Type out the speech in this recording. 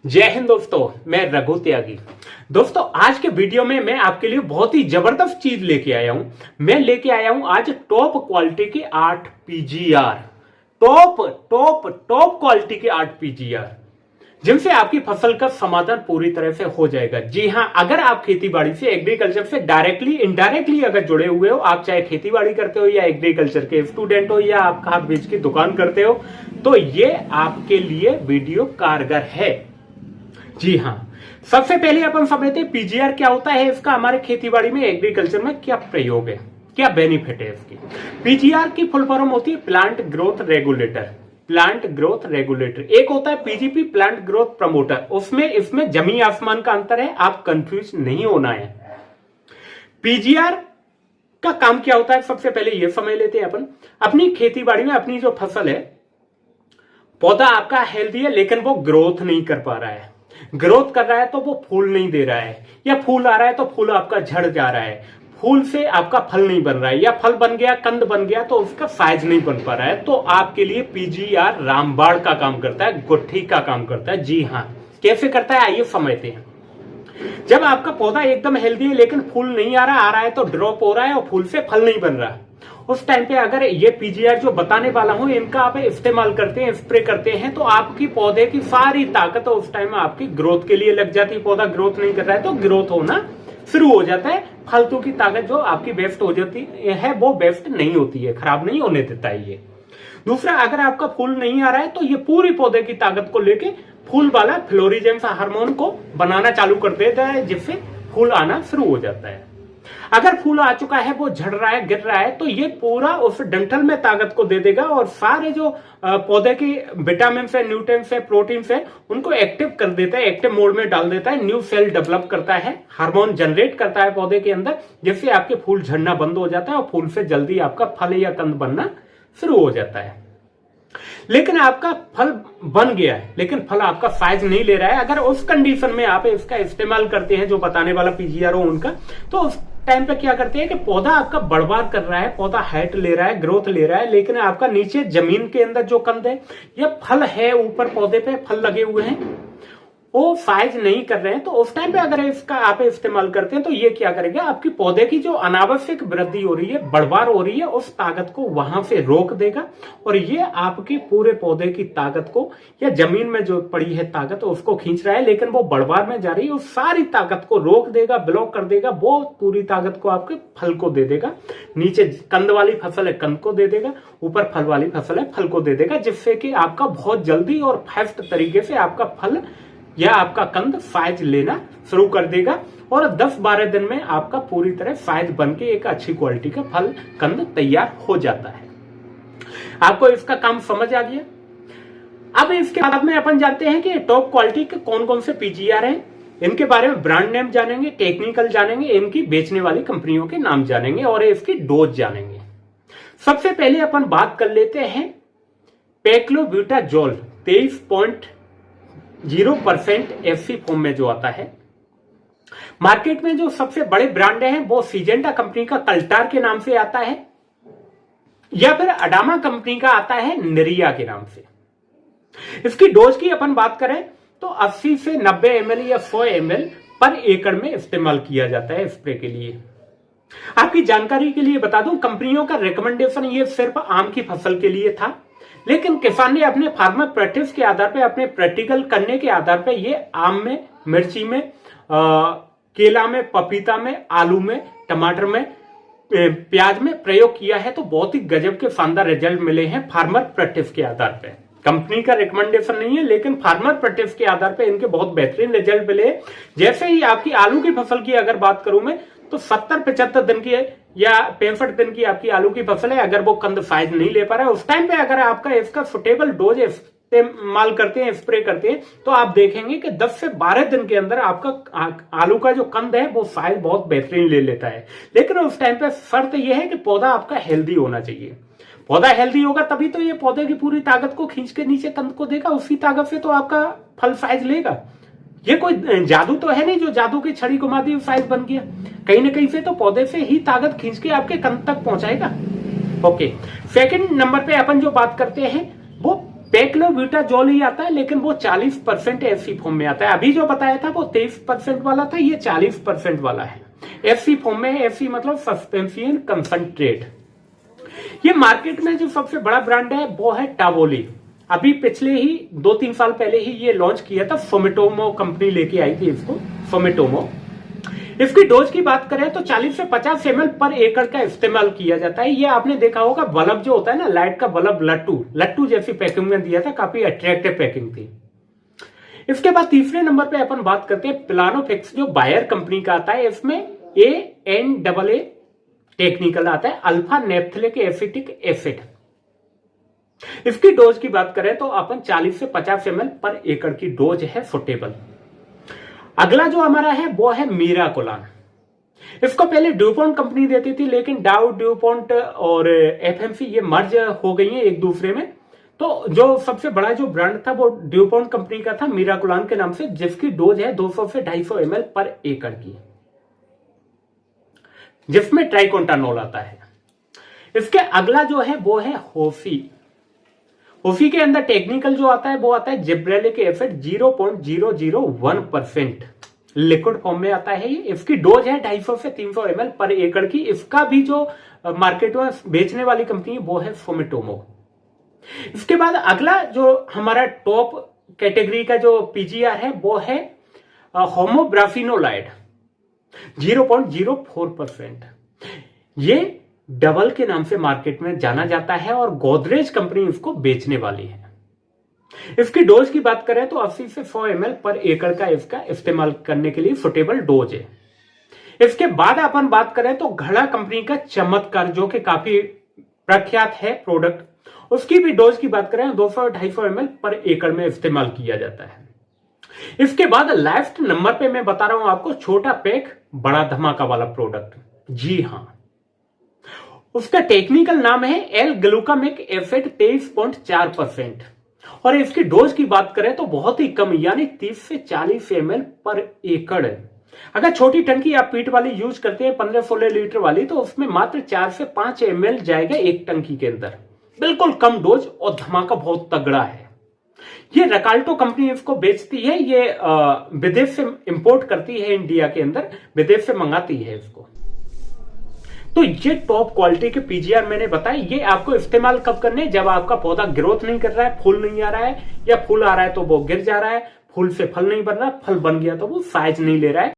जय हिंद दोस्तों, मैं रघु त्यागी। दोस्तों, आज के वीडियो में मैं आपके लिए बहुत ही जबरदस्त चीज लेके आया हूं। मैं लेके आया हूं आज टॉप क्वालिटी के 8 PGR. Top top top quality के 8 पीजीआर जिनसे आपकी फसल का समाधान पूरी तरह से हो जाएगा। जी हां, अगर आप खेती बाड़ी से, एग्रीकल्चर से डायरेक्टली इनडायरेक्टली अगर जुड़े हुए हो, आप चाहे खेती बाड़ी करते हो या एग्रीकल्चर के स्टूडेंट हो या आप खाद बीज की दुकान करते हो, तो ये आपके लिए वीडियो कारगर है। जी हां, सबसे पहले अपन समझते हैं पीजीआर क्या होता है, इसका हमारे खेतीबाड़ी में, एग्रीकल्चर में क्या प्रयोग है, क्या बेनिफिट है इसकी। पीजीआर की फुल फॉर्म होती है plant growth regulator. Plant growth regulator एक होता है पीजीपी, प्लांट ग्रोथ प्रमोटर। उसमें इसमें जमीन आसमान का अंतर है, आप कंफ्यूज नहीं होना है। पीजीआर का काम क्या होता है, सबसे पहले यह समझ लेते हैं अपन। अपनी खेतीबाड़ी में अपनी जो फसल है, पौधा आपका हेल्दी है लेकिन वो ग्रोथ नहीं कर पा रहा है। ग्रोथ कर रहा है तो वो फूल नहीं दे रहा है, या फूल आ रहा है तो फूल आपका झड़ जा रहा है, फूल से आपका फल नहीं बन रहा है, या फल बन गया, कंद बन गया तो उसका साइज नहीं बन पा रहा है, तो आपके लिए पीजीआर रामबाण का काम करता है, गुट्ठी का काम करता है। जी हाँ, कैसे करता है आइए समझते हैं। जब आपका पौधा एकदम हेल्दी है लेकिन फूल नहीं आ रहा है तो ड्रॉप हो रहा है और फूल से फल नहीं बन रहा, उस टाइम पे अगर ये पीजीआर जो बताने वाला हूं इनका आप इस्तेमाल करते हैं, स्प्रे करते हैं, तो आपकी पौधे की सारी ताकत उस टाइम आपकी ग्रोथ के लिए लग जाती है। पौधा ग्रोथ नहीं कर रहा है तो ग्रोथ होना शुरू हो जाता है। फालतू की ताकत जो आपकी वेस्ट हो जाती है वो वेस्ट नहीं होती है, खराब नहीं होने देता है ये। दूसरा, अगर आपका फूल नहीं आ रहा है तो ये पूरी पौधे की ताकत को लेके फूल वाला फ्लोरिजेंस हार्मोन को बनाना चालू कर देता है, जिससे फूल आना शुरू हो जाता है। अगर फूल आ चुका है, वो झड़ रहा है, गिर रहा है, तो ये पूरा उस डंठल में ताकत को दे देगा और सारे जो पौधे की विटामिन है, न्यूट्रिएंट्स है, प्रोटीन है, उनको एक्टिव कर देता है, एक्टिव मोड में डाल देता है, न्यू सेल डेवलप करता है, हार्मोन जनरेट करता है पौधे के अंदर, जिससे आपके फूल झड़ना बंद हो जाता है और फूल से जल्दी आपका फल या कंद बनना शुरू हो जाता है। लेकिन आपका फल बन गया है लेकिन फल आपका साइज नहीं ले रहा है, अगर उस कंडीशन में आप इसका इस्तेमाल करते हैं जो बताने वाला पीजीआर हो उनका, तो उस टाइम पे क्या करते हैं कि पौधा आपका बर्बाद कर रहा है, पौधा हाइट ले रहा है, ग्रोथ ले रहा है, लेकिन आपका नीचे जमीन के अंदर जो कंद है या फल है, ऊपर पौधे पे फल लगे हुए हैं, वो साइज नहीं कर रहे हैं, तो उस टाइम पे अगर इसका आप इस्तेमाल करते हैं तो ये क्या करेगा, आपकी पौधे की जो अनावश्यक वृद्धि हो रही है, बढ़वार हो रही है, उस ताकत को वहां से रोक देगा और ये आपके पूरे पौधे की ताकत को, या जमीन में जो पड़ी है ताकत उसको खींच रहा है लेकिन वो बढ़वार में जा रही है, उस सारी ताकत को रोक देगा, ब्लॉक कर देगा, वो पूरी ताकत को आपके फल को दे देगा। नीचे कंद वाली फसल है, कंद को दे देगा, ऊपर फल वाली फसल है, फल को दे देगा, जिससे कि आपका बहुत जल्दी और फास्ट तरीके से आपका फल या आपका कंद साइज लेना शुरू कर देगा और 10-12 दिन में आपका पूरी तरह साइज बन के एक अच्छी क्वालिटी का फल कंद तैयार हो जाता है। आपको इसका काम समझ आ गया। अब इसके बाद में अपन जानते हैं कि टॉप क्वालिटी के कौन कौन से पीजीआर हैं, इनके बारे में ब्रांड नेम जानेंगे, टेक्निकल जानेंगे, इनकी बेचने वाली कंपनियों के नाम जानेंगे और इसकी डोज जानेंगे। सबसे पहले अपन बात कर लेते हैं पैक्लोब्यूटाजोल 23.0% एफसी फॉर्म में जो आता है। मार्केट में जो सबसे बड़े ब्रांड हैं वो सिजेंटा कंपनी का कल्टार के नाम से आता है, या फिर अडामा कंपनी का आता है निरिया के नाम से। इसकी डोज की अपन बात करें तो 80 से 90 ml या 100 ml पर एकड़ में इस्तेमाल किया जाता है स्प्रे के लिए। आपकी जानकारी के लिए बता दूं, कंपनियों का रिकमेंडेशन ये सिर्फ आम की फसल के लिए था, लेकिन किसान ने अपने फार्मर प्रैक्टिस के आधार पर, अपने प्रैक्टिकल करने के आधार पर ये आम में, मिर्ची में, केला में, पपीता में, आलू में, टमाटर में, प्याज में प्रयोग किया है, तो बहुत ही गजब के शानदार रिजल्ट मिले हैं फार्मर प्रैक्टिस के आधार पर। कंपनी का रिकमेंडेशन नहीं है लेकिन फार्मर प्रैक्टिस के आधार पर इनके बहुत बेहतरीन रिजल्ट मिले। जैसे ही आपकी आलू की फसल की अगर बात करूं मैं, तो 70-75 दिन की या 65 दिन की आपकी आलू की फसल है, अगर वो कंद साइज नहीं ले पा रहा है, उस टाइम पे अगर आपका इसका सुटेबल डोज इस्तेमाल करते हैं, स्प्रे करते हैं, तो आप देखेंगे कि 10 से 12 दिन के अंदर आपका आलू का जो कंद है वो साइज बहुत बेहतरीन ले लेता है। लेकिन उस टाइम पे शर्त यह है कि पौधा आपका हेल्दी होना चाहिए। पौधा हेल्दी होगा तभी तो ये पौधे की पूरी ताकत को खींच के नीचे कंद को देगा, उसी ताकत से तो आपका फल साइज लेगा। ये कोई जादू तो है नहीं जो जादू की छड़ी घुमा दी साइज बन गया, कहीं ना कहीं से तो पौधे से ही ताकत खींच के आपके कंद तक पहुंचाएगा। ओके, सेकंड नंबर पे अपन जो बात करते हैं वो पेक्लोब्यूटाजोल ही आता है, लेकिन वो 40% एफसी फॉर्म में आता है। अभी जो बताया था वो 23% वाला था, ये 40% वाला है। एफसी फॉर्म में, एफसी मतलब सस्पेंशन कंसंट्रेट। ये मार्केट में जो सबसे बड़ा ब्रांड है वो है टावोली। अभी पिछले ही 2-3 साल पहले ही ये लॉन्च किया था, सोमेटोमो कंपनी लेके आई थी इसको, सोमेटोमो। इसकी डोज की बात करें तो 40 से 50 ml पर एकड़ का इस्तेमाल किया जाता है। ये आपने देखा होगा, बल्ब जो होता है ना, लाइट का बल्ब, लट्टू जैसी पैकिंग में दिया था, काफी अट्रैक्टिव पैकिंग थी। इसके बाद तीसरे नंबर पे अपन बात करते हैं प्लानोफिक्स, जो बायर कंपनी का आता है। इसमें ANAA टेक्निकल आता है, अल्फा नेप्थलिक एसिटिक एसिड। इसकी डोज की बात करें तो अपन 40 से 50 ml पर एकड़ की डोज है सुटेबल। अगला जो हमारा है वो है मीराकोलान। इसको पहले ड्यूपॉन्ट कंपनी देती थी, लेकिन डाउ, ड्यूपॉन्ट और FMC ये मर्ज हो गई है एक दूसरे में। तो जो सबसे बड़ा जो ब्रांड था वो ड्यूपॉन्ट कंपनी का था, मीराकोलान के नाम से, जिसकी डोज है 200 से 250 ml पर एकड़ की, जिसमें ट्राइकोंटानोल आता है। इसके अगला जो है वो है होफी। होफी के अंदर टेक्निकल जो आता है वो आता है जिब्रेलिक एसिड 0.001% लिक्विड फॉर्म में आता है। इसकी डोज है 250 से 300 ml पर एकड़ की। इसका भी जो मार्केट में बेचने वाली कंपनी है वो है सोमेटोमो। इसके बाद अगला जो हमारा टॉप कैटेगरी का जो पीजीआर है वो है होमोब्राफिनोलाइड 0.04%। ये डबल के नाम से मार्केट में जाना जाता है और गोदरेज कंपनी इसको बेचने वाली है। इसकी डोज की बात करें तो 80 से 100 ml पर एकड़ का इसका इस्तेमाल करने के लिए सुटेबल डोज है। इसके बाद अपन बात करें तो घड़ा कंपनी का चमत्कार, जो कि काफी प्रख्यात है प्रोडक्ट, उसकी भी डोज की बात करें 200-250 ml पर एकड़ में इस्तेमाल किया जाता है। इसके बाद लास्ट नंबर पे मैं बता रहा हूं आपको छोटा पैक बड़ा धमाका वाला प्रोडक्ट। जी हां, उसका टेक्निकल नाम है एल ग्लूकामिक एसिड 23.4%। और इसकी डोज की बात करें तो बहुत ही कम, यानी 30 से 40 ml पर एकड़। अगर छोटी टंकी आप पीट वाली यूज करते हैं 15-16 लीटर वाली, तो उसमें मात्र 4 से 5 ml जाएगा एक टंकी के अंदर। बिल्कुल कम डोज और धमाका बहुत तगड़ा है। ये रकाल्टो कंपनी इसको बेचती है। ये विदेश से इंपोर्ट करती है, इंडिया के अंदर विदेश से मंगाती है इसको। तो ये टॉप क्वालिटी के पीजीआर मैंने बताया। ये आपको इस्तेमाल कब करने, जब आपका पौधा ग्रोथ नहीं कर रहा है, फूल नहीं आ रहा है, या फूल आ रहा है तो वो गिर जा रहा है, फूल से फल नहीं बन रहा, फल बन गया तो वो साइज नहीं ले रहा है।